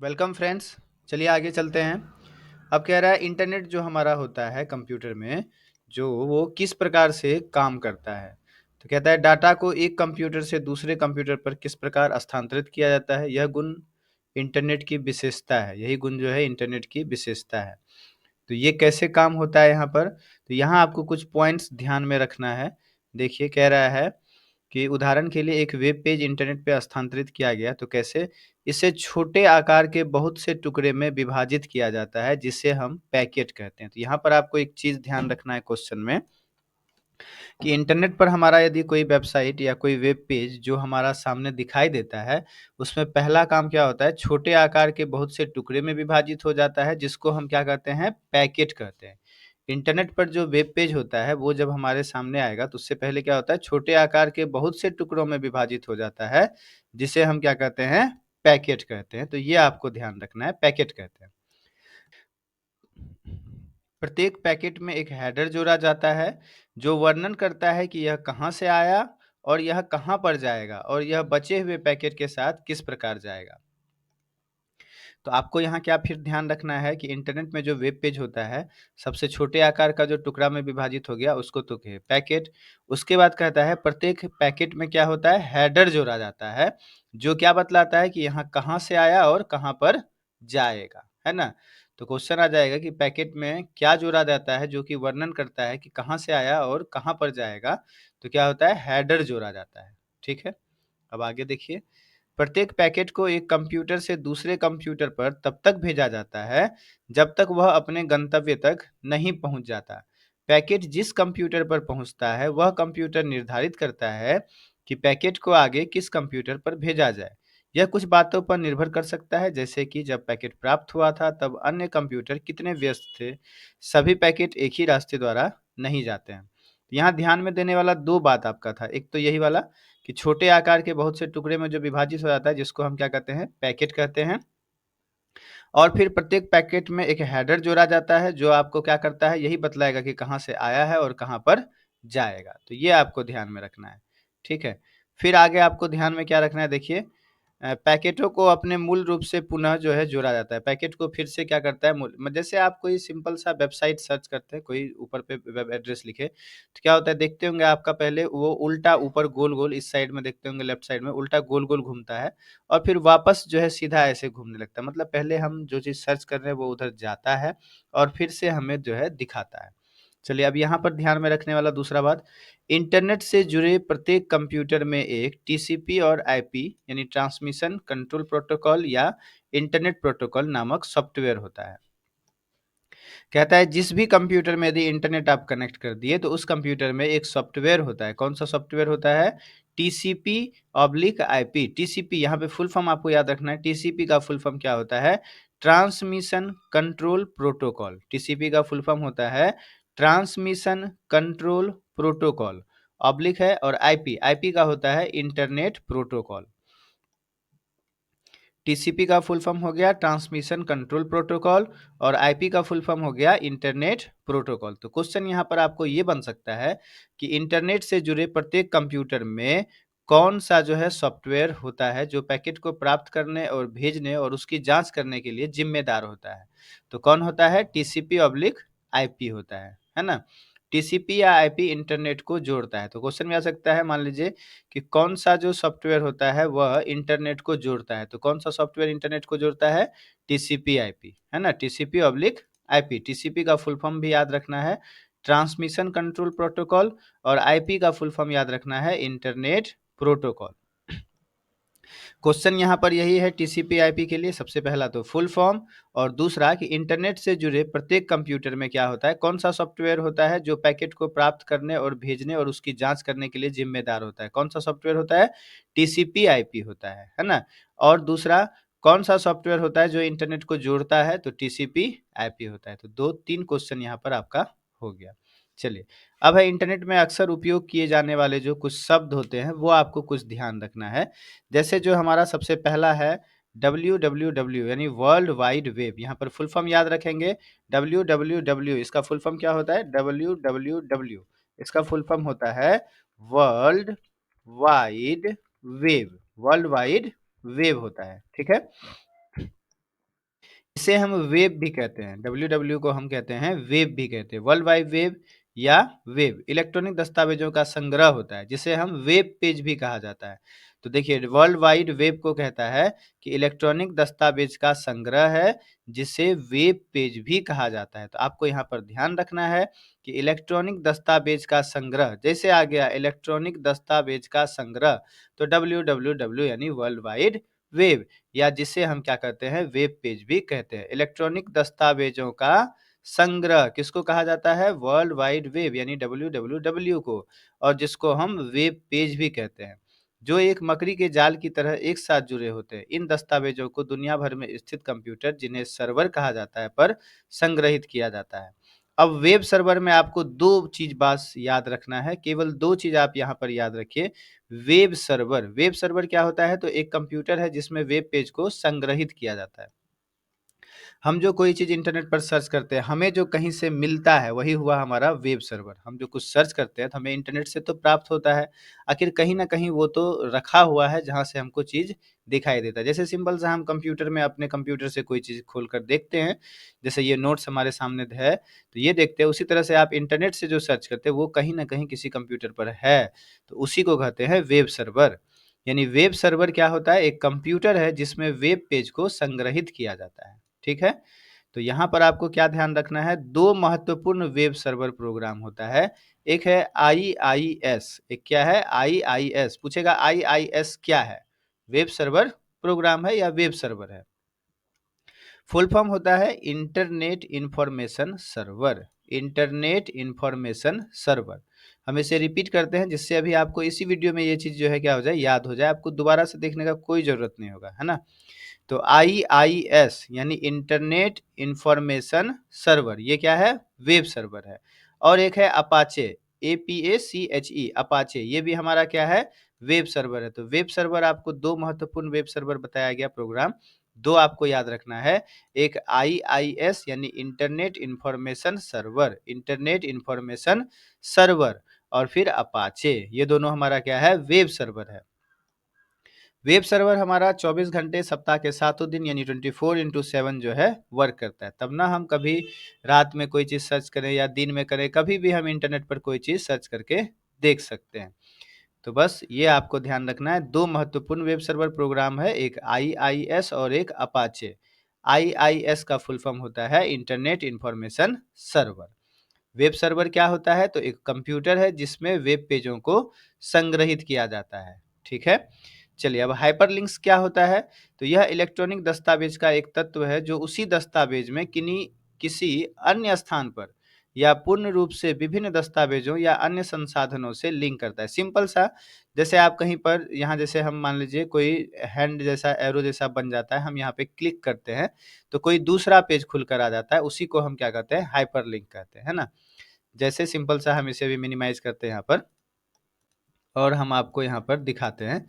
Welcome friends. चलिए आगे चलते हैं। अब कह रहा है इंटरनेट जो हमारा होता है कंप्यूटर में, जो वो किस प्रकार से काम करता है। तो कहता है डाटा को एक कंप्यूटर से दूसरे कंप्यूटर पर किस प्रकार स्थानांतरित किया जाता है, यह गुण इंटरनेट की विशेषता है। यही गुण जो है इंटरनेट की विशेषता है। तो ये कैसे काम होता है यहाँ पर, तो यहाँ आपको कुछ पॉइंट्स ध्यान में रखना है। देखिए कह रहा है कि उदाहरण के लिए एक वेब पेज इंटरनेट पे स्थानांतरित किया गया तो कैसे इसे छोटे आकार के बहुत से टुकड़े में विभाजित किया जाता है, जिसे हम पैकेट कहते हैं। तो यहाँ पर आपको एक चीज ध्यान रखना है क्वेश्चन में, कि इंटरनेट पर हमारा यदि कोई वेबसाइट या कोई वेब पेज जो हमारा सामने दिखाई देता है, उसमें पहला काम क्या होता है, छोटे आकार के बहुत से टुकड़े में विभाजित हो जाता है, जिसको हम क्या कहते हैं, पैकेट कहते हैं। इंटरनेट पर जो वेब पेज होता है वो जब हमारे सामने आएगा तो उससे पहले क्या होता है, छोटे आकार के बहुत से टुकड़ों में विभाजित हो जाता है, जिसे हम क्या कहते हैं, पैकेट कहते हैं। तो ये आपको ध्यान रखना है, पैकेट कहते हैं। प्रत्येक पैकेट में एक हेडर जोड़ा जाता है, जो वर्णन करता है कि यह कहाँ से आया और यह कहाँ पर जाएगा और यह बचे हुए पैकेट के साथ किस प्रकार जाएगा। तो आपको यहाँ क्या फिर ध्यान रखना है कि इंटरनेट में जो वेब पेज होता है, सबसे छोटे आकार का जो टुकड़ा में विभाजित हो गया उसको तो कहे पैकेट। उसके बाद कहता है प्रत्येक पैकेट में क्या होता है, हेडर जोड़ा जाता है, जो क्या बतलाता है कि यहाँ कहाँ से आया और कहाँ पर जाएगा, है ना। तो क्वेश्चन आ जाएगा कि पैकेट में क्या जोड़ा जाता है जो कि वर्णन करता है कि कहाँ से आया और कहाँ पर जाएगा। तो क्या होता है, हेडर जोड़ा जाता है। ठीक है, अब आगे देखिए। प्रत्येक पैकेट को एक कंप्यूटर से दूसरे कंप्यूटर पर तब तक भेजा जाता है जब तक वह अपने गंतव्य तक नहीं पहुंच जाता। पैकेट जिस कंप्यूटर पर पहुंचता है वह कंप्यूटर निर्धारित करता है कि पैकेट को आगे किस कंप्यूटर पर भेजा जाए। यह कुछ बातों पर निर्भर कर सकता है, जैसे कि जब पैकेट प्राप्त हुआ था तब अन्य कंप्यूटर कितने व्यस्त थे। सभी पैकेट एक ही रास्ते द्वारा नहीं जाते हैं। यहाँ ध्यान में देने वाला दो बात आपका था, एक तो यही वाला कि छोटे आकार के बहुत से टुकड़े में जो विभाजित हो जाता है, जिसको हम क्या कहते हैं, पैकेट कहते हैं। और फिर प्रत्येक पैकेट में एक हेडर जोड़ा जाता है, जो आपको क्या करता है, यही बतलाएगा कि कहाँ से आया है और कहाँ पर जाएगा। तो ये आपको ध्यान में रखना है। ठीक है, फिर आगे आपको ध्यान में क्या रखना है, देखिए पैकेटों को अपने मूल रूप से पुनः जो है जोड़ा जाता है। पैकेट को फिर से क्या करता है, जैसे आप कोई सिंपल सा वेबसाइट सर्च करते हैं, कोई ऊपर पे वेब एड्रेस लिखे तो क्या होता है, देखते होंगे आपका पहले वो उल्टा ऊपर गोल गोल, इस साइड में देखते होंगे लेफ्ट साइड में उल्टा गोल गोल घूमता है और फिर वापस जो है सीधा ऐसे घूमने लगता है। मतलब पहले हम जो चीज़ सर्च कर रहे हैं वो उधर जाता है और फिर से हमें जो है दिखाता है। चलिए अब यहाँ पर ध्यान में रखने वाला दूसरा बात, इंटरनेट से जुड़े प्रत्येक कंप्यूटर में एक टीसीपी और आईपी यानी ट्रांसमिशन कंट्रोल प्रोटोकॉल या इंटरनेट प्रोटोकॉल नामक सॉफ्टवेयर होता है। कहता है जिस भी कंप्यूटर में यदि इंटरनेट आप कनेक्ट कर दिए तो उस कंप्यूटर में एक सॉफ्टवेयर होता है। कौन सा सॉफ्टवेयर होता है, टीसीपी ऑब्लिक आईपी। टीसीपी यहाँ पे फुल फॉर्म आपको याद रखना है, टीसीपी का फुल फॉर्म क्या होता है, ट्रांसमिशन कंट्रोल प्रोटोकॉल। टीसीपी का फुल फॉर्म होता है ट्रांसमिशन कंट्रोल प्रोटोकॉल, ऑब्लिक है, और आईपी, आईपी का होता है इंटरनेट प्रोटोकॉल। टीसीपी का फुल फॉर्म हो गया ट्रांसमिशन कंट्रोल प्रोटोकॉल और आईपी का फुल फॉर्म हो गया इंटरनेट प्रोटोकॉल। तो क्वेश्चन यहाँ पर आपको ये बन सकता है कि इंटरनेट से जुड़े प्रत्येक कंप्यूटर में कौन सा जो है सॉफ्टवेयर होता है जो पैकेट को प्राप्त करने और भेजने और उसकी जांच करने के लिए जिम्मेदार होता है। तो कौन होता है, टीसीपी ऑब्लिक आईपी होता है ना। टीसीपी या आईपी इंटरनेट को जोड़ता है। तो क्वेश्चन में आ सकता है, मान लीजिए कि कौन सा जो सॉफ्टवेयर होता है वह इंटरनेट को जोड़ता है। तो कौन सा सॉफ्टवेयर इंटरनेट को जोड़ता है, टीसीपी आईपी, है ना, टीसीपी ऑब्लिक आईपी। टीसीपी का फुल फॉर्म भी याद रखना है ट्रांसमिशन कंट्रोल प्रोटोकॉल, और आईपी का फुल फॉर्म याद रखना है इंटरनेट प्रोटोकॉल। क्वेश्चन यहाँ पर यही है टीसीपी आईपी के लिए, सबसे पहला तो फुल फॉर्म, और दूसरा कि इंटरनेट से जुड़े प्रत्येक कंप्यूटर में क्या होता है, कौन सा सॉफ्टवेयर होता है जो पैकेट को प्राप्त करने और भेजने और उसकी जांच करने के लिए जिम्मेदार होता है। कौन सा सॉफ्टवेयर होता है, टीसीपी आईपी होता है ना। और दूसरा कौन सा सॉफ्टवेयर होता है जो इंटरनेट को जोड़ता है, तो टीसीपी आईपी होता है। तो दो तीन क्वेश्चन यहाँ पर आपका हो गया। चलिए अब है इंटरनेट में अक्सर उपयोग किए जाने वाले जो कुछ शब्द होते हैं वो आपको कुछ ध्यान रखना है। जैसे जो हमारा सबसे पहला है www यानी वर्ल्ड वाइड वेब, यहाँ पर फुल फॉर्म याद रखेंगे www, इसका फुल फॉर्म क्या होता है, www, इसका फुल फॉर्म होता है world wide web, world wide web होता है। ठीक है, इसे हम वेब भी कहते हैं, डब्ल्यू को हम कहते हैं वेब भी कहते हैं, वर्ल्ड वाइड वेब या वेब इलेक्ट्रॉनिक दस्तावेजों का संग्रह होता है, जिसे हम वेब पेज भी कहा जाता है। तो देखिए, वर्ल्ड वाइड वेब को कहता है कि इलेक्ट्रॉनिक दस्तावेज का संग्रह है, जिसे वेब पेज भी कहा जाता है। तो आपको यहाँ पर ध्यान रखना है कि इलेक्ट्रॉनिक दस्तावेज का संग्रह, जैसे आ गया इलेक्ट्रॉनिक दस्तावेज का संग्रह, तो डब्ल्यू यानी वर्ल्ड वाइड वेब, या जिसे हम क्या कहते हैं, वेब पेज भी कहते हैं। इलेक्ट्रॉनिक दस्तावेजों का संग्रह किसको कहा जाता है, वर्ल्ड वाइड वेब यानी डब्ल्यू को, और जिसको हम वेब पेज भी कहते हैं, जो एक मकड़ी के जाल की तरह एक साथ जुड़े होते हैं। इन दस्तावेजों को दुनिया भर में स्थित कंप्यूटर, जिन्हें सर्वर कहा जाता है, पर संग्रहित किया जाता है। अब वेब सर्वर में आपको दो चीज बस याद रखना है, केवल दो चीज आप यहाँ पर याद रखिए। वेब सर्वर क्या होता है, तो एक कंप्यूटर है जिसमें वेब पेज को संग्रहित किया जाता है। हम जो कोई चीज़ इंटरनेट पर सर्च करते हैं, हमें जो कहीं से मिलता है, वही हुआ हमारा वेब सर्वर। हम जो कुछ सर्च करते हैं, तो हमें इंटरनेट से तो प्राप्त होता है, आखिर कहीं न कहीं वो तो रखा हुआ है, जहाँ से हमको चीज़ दिखाई देता है। जैसे सिंपल सा हम कंप्यूटर में अपने कंप्यूटर से कोई चीज़ खोल कर देखते हैं, जैसे ये नोट्स हमारे सामने है, तो ये देखते हैं, उसी तरह से आप इंटरनेट से जो सर्च करते हैं, वो कहीं न कहीं किसी कंप्यूटर पर है, तो उसी को कहते हैं वेब सर्वर। यानी वेब सर्वर क्या होता है, एक कंप्यूटर है जिसमें वेब पेज को संग्रहित किया जाता है। ठीक है? तो यहाँ पर आपको क्या ध्यान रखना है, दो महत्वपूर्ण वेब सर्वर प्रोग्राम होता है। एक है आईआईएस, एक क्या है, आईआईएस। पूछेगा आईआईएस क्या है? वेब सर्वर प्रोग्राम है या वेब सर्वर है? फुल फॉर्म होता है internet information server, internet information server. हम इसे रिपीट करते हैं, जिससे अभी आपको इसी वीडियो में ये चीज़ जो है क्या हो जाए, याद हो जाए, आपको दोबारा से देखने का कोई ज़रूरत नहीं होगा, है ना? तो आईआईएस यानी इंटरनेट इंफॉर्मेशन सर्वर, ये क्या है, वेब सर्वर है। और एक है अपाचे, APACHE, अपाचे, ये भी हमारा क्या है, वेब सर्वर है। तो वेब सर्वर, आपको दो महत्वपूर्ण वेब सर्वर बताया गया प्रोग्राम, दो आपको याद रखना है। एक आईआईएस यानी internet information server, internet information server, और फिर अपाचे, ये दोनों हमारा क्या है, वेब सर्वर है। वेब सर्वर हमारा 24 घंटे सप्ताह के सातों दिन यानी 24/7 जो है वर्क करता है। तब ना हम कभी रात में कोई चीज़ सर्च करें या दिन में करें, कभी भी हम इंटरनेट पर कोई चीज़ सर्च करके देख सकते हैं। तो बस ये आपको ध्यान रखना है, दो महत्वपूर्ण वेब सर्वर प्रोग्राम है, एक आईआईएस और एक अपाचे। आईआईएस का फुल फॉर्म होता है internet information server. Web server क्या होता है, तो एक कंप्यूटर है जिसमें वेब पेजों को संग्रहित किया जाता है। ठीक है? चलिए, अब हाइपरलिंक्स क्या होता है, तो यह इलेक्ट्रॉनिक दस्तावेज का एक तत्व है, जो उसी दस्तावेज में किसी अन्य स्थान पर या पूर्ण रूप से विभिन्न दस्तावेजों या अन्य संसाधनों से लिंक करता है। सिंपल सा, जैसे आप कहीं पर, यहाँ जैसे हम मान लीजिए कोई हैंड जैसा, एरो जैसा बन जाता है, हम यहाँ पे क्लिक करते हैं, तो कोई दूसरा पेज खुलकर आ जाता है, उसी को हम क्या कहते हैं, हाइपरलिंक कहते हैं, है ना? जैसे सिंपल सा, हम इसे भी मिनिमाइज करते हैं यहाँ पर, और हम आपको यहाँ पर दिखाते हैं।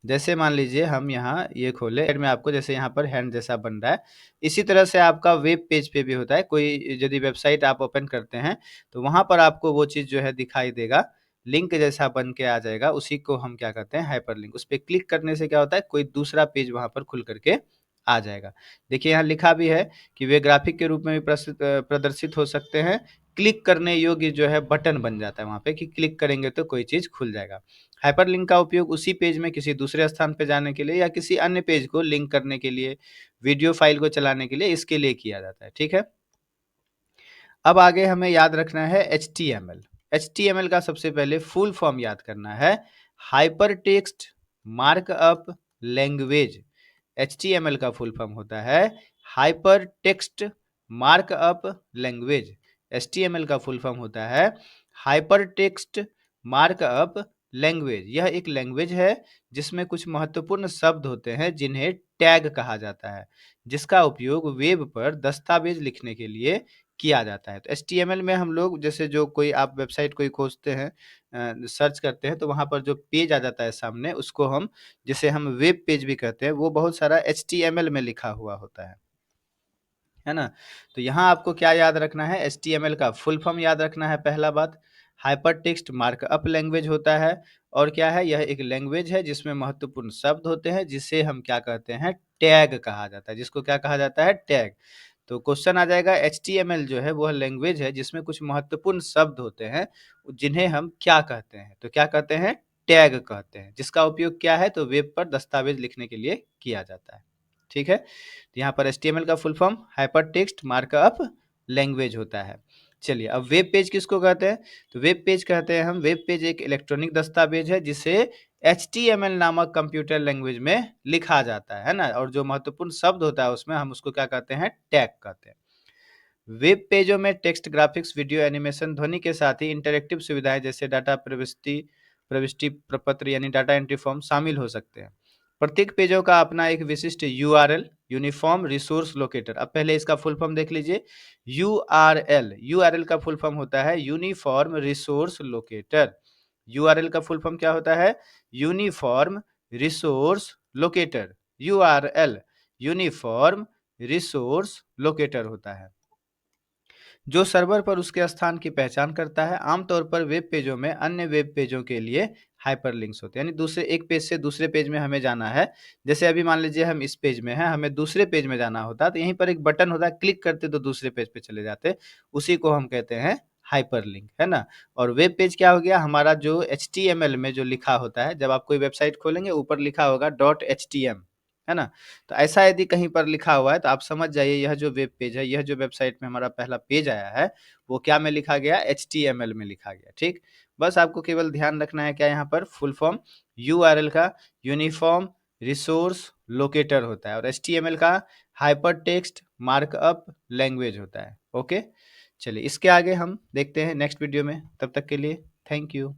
जैसे मान लीजिए हम यहाँ ये खोले, साइड में आपको जैसे यहाँ पर हैंड जैसा बन रहा है, इसी तरह से आपका वेब पेज पे भी होता है। कोई यदि वेबसाइट आप ओपन करते हैं, तो वहाँ पर आपको वो चीज़ जो है दिखाई देगा, लिंक जैसा बन के आ जाएगा, उसी को हम क्या कहते हैं, हाइपरलिंक। उस पे क्लिक करने से क्या होता है, कोई दूसरा पेज वहाँ पर खुल करके आ जाएगा। देखिए, यहाँ लिखा भी है कि वे ग्राफिक के रूप में भी प्रदर्शित हो सकते हैं। क्लिक करने योग्य जो है बटन बन जाता है वहाँ पे, कि क्लिक करेंगे तो कोई चीज़ खुल जाएगा। हाइपरलिंक का उपयोग उसी पेज में किसी दूसरे स्थान पे जाने के लिए या किसी अन्य पेज को लिंक करने के लिए, वीडियो फाइल को चलाने के लिए, इसके लिए किया जाता है। ठीक है? अब आगे हमें याद रखना है HTML। HTML का सबसे पहले फुल फॉर्म याद करना है, हाइपरटेक्स्ट मार्कअप लैंग्वेज। HTML का फुल फॉर्म होता है hyper text markup language. HTML का फुल फॉर्म होता है हाइपर टेक्स्ट मार्कअप लैंग्वेज। यह एक लैंग्वेज है जिसमें कुछ महत्वपूर्ण शब्द होते हैं, जिन्हें टैग कहा जाता है, जिसका उपयोग वेब पर दस्तावेज लिखने के लिए किया जाता है। तो HTML में हम लोग, जैसे जो कोई आप वेबसाइट कोई खोजते हैं, सर्च करते हैं, तो वहाँ पर जो पेज आ जाता है सामने, उसको हम, जिसे हम वेब पेज भी कहते हैं, वो बहुत सारा HTML में लिखा हुआ होता है ना? तो यहाँ आपको क्या याद रखना है, HTML का फुल फॉर्म याद रखना है, पहला बात। हाइपर टेक्स्ट मार्कअप लैंग्वेज होता है। और क्या है, यह एक लैंग्वेज है जिसमें महत्वपूर्ण शब्द होते हैं, जिसे हम क्या कहते हैं, टैग कहा जाता है, जिसको क्या कहा जाता है, टैग। तो क्वेश्चन आ जाएगा, HTML जो है वह लैंग्वेज है जिसमें कुछ महत्वपूर्ण शब्द होते हैं, जिन्हें हम क्या कहते हैं, तो क्या कहते हैं, टैग कहते हैं, जिसका उपयोग क्या है, तो वेब पर दस्तावेज लिखने के लिए किया जाता है। ठीक है, तो यहाँ पर HTML का full form hyper text markup language होता है। चलिए, अब वेब पेज किसको कहते हैं, तो वेब पेज कहते हैं हम, वेब पेज एक इलेक्ट्रॉनिक दस्तावेज है जिसे HTML नामक कंप्यूटर लैंग्वेज में लिखा जाता है ना, और जो महत्वपूर्ण शब्द होता है उसमें हम उसको क्या कहते हैं, टैग कहते हैं। वेब पेजों में टेक्स्ट, ग्राफिक्स, वीडियो, एनिमेशन, ध्वनि के साथ ही इंटरेक्टिव सुविधाएं जैसे डाटा प्रविष्टि प्रविष्टि प्रपत्र यानी डाटा एंट्री फॉर्म शामिल हो सकते हैं। प्रत्येक पेजों का अपना एक विशिष्ट URL, यूनिफॉर्म रिसोर्स लोकेटर। अब पहले इसका फुल फॉर्म देख लीजिए, यूआरएल का फुल फॉर्म होता है यूनिफॉर्म रिसोर्स लोकेटर। यूआरएल का फुल फॉर्म क्या होता है, uniform resource locator. URL uniform resource locator होता है, जो सर्वर पर उसके स्थान की पहचान करता है। आमतौर पर वेब पेजों में अन्य वेब पेजों के लिए हाइपरलिंक्स होते हैं, यानी दूसरे एक पेज से दूसरे पेज में हमें जाना है। जैसे अभी मान लीजिए हम इस पेज में हैं, हमें दूसरे पेज में जाना होता है, तो यहीं पर एक बटन होता है, क्लिक करते तो दूसरे पेज पे चले जाते, उसी को हम कहते हैं हाइपरलिंक, है ना। और वेब पेज क्या हो गया, हमारा जो HTML में जो लिखा होता है, जब आप कोई वेबसाइट खोलेंगे ऊपर लिखा होगा .htm, है ना। तो ऐसा यदि कहीं पर लिखा हुआ है तो आप समझ जाइए यह जो वेब पेज है, यह जो वेबसाइट में हमारा पहला पेज आया है, वो क्या में लिखा गया, HTML में लिखा गया। ठीक, बस आपको केवल ध्यान रखना है क्या, यहाँ पर फुल फॉर्म URL का यूनिफॉर्म रिसोर्स लोकेटर होता है, और HTML का हाइपर टेक्स्ट मार्कअप लैंग्वेज होता है। ओके, चलिए इसके आगे हम देखते हैं नेक्स्ट वीडियो में, तब तक के लिए थैंक यू।